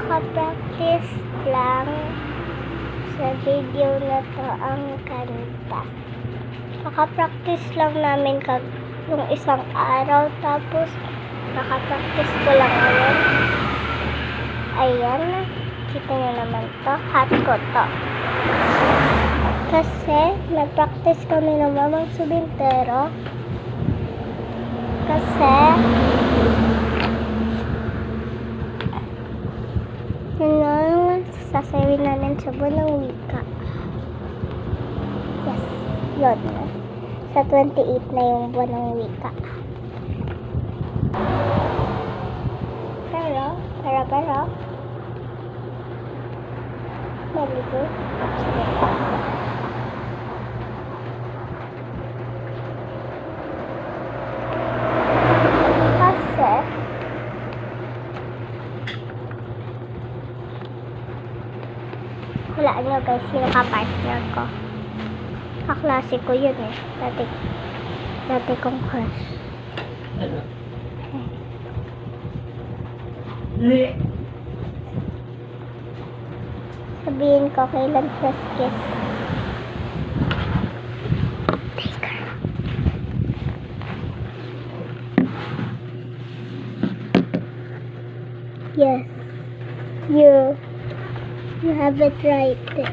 Nakapractice lang sa video na to ang kanta. Nakapractice lang namin yung isang araw, tapos nakapractice ko lang ngayon. Ayan, kita nyo naman to, hat ko to. Kasi nagpractice kami ng mamang subintero. Kasi yun, sasawin namin sa buwan ng wika. Yes, yun. Sa 28 na yung buwan ng wika. Pero maligo. Kasi hulaan nyo guys, sino ka-partner ko. Kaklase ko yun eh. Dati kong crush. Sabihin ko kailan first kiss. Yes, you have it right. It's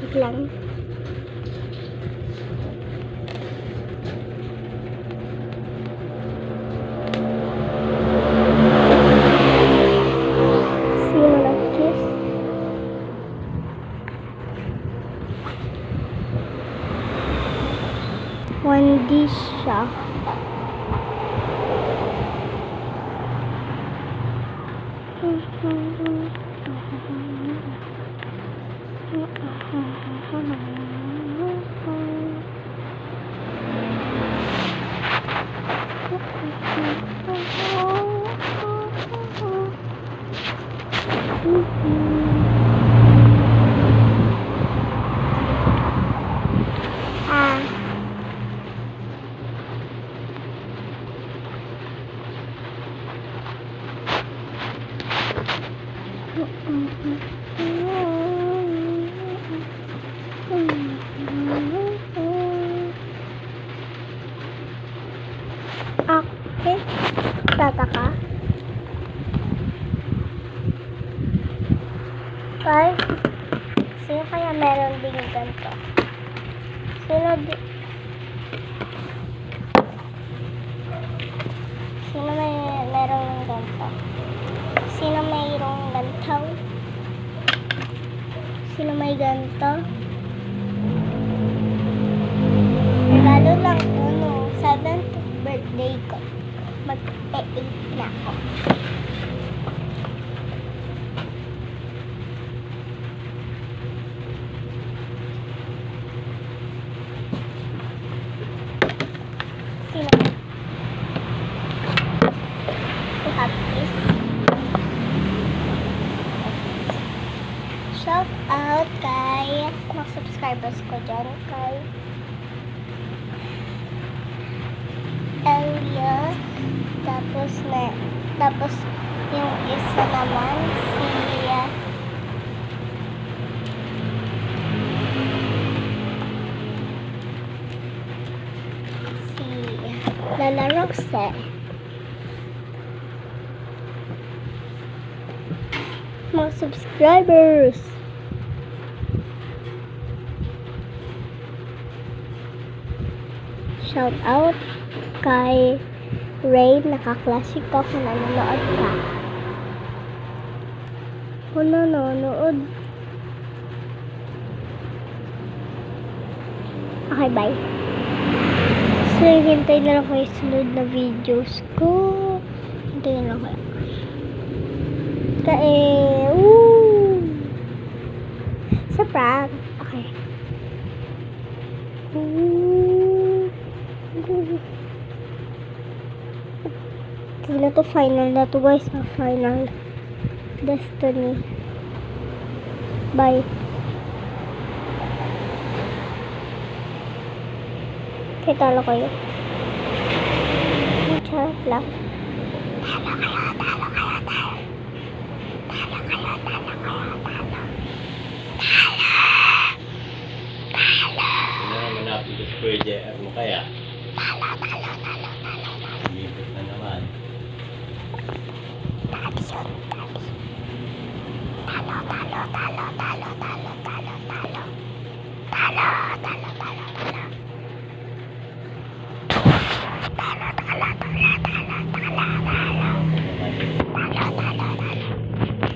wait lang. Sino nag-kiss? Wendy siya. Okay, tataka. Guys, sino kaya meron din ganito? Sino meron ng ganito? Sino mayroong ganito? Sino may ganito? Regalo lang ko nung 7th birthday ko. Mag-8 na ako. Sino? You have this. Shout out kay mga subscribers ko dyan, kay Elia, tapos yung isa naman si Lala Roxe. Mga subscribers. Shout out kay Ray, nakaklase ko kung nanonood ka. Kung nanonood. Okay, bye. So, hintay na lang ko yung sunod na videos ko. Hintay na lang ko. Sa prank. Okay. Hindi na to, final na to guys. Final Destiny. Bye. Kitala ko yun. Charot lang. Malapit sa Square JR mo kaya? Lipit na naman.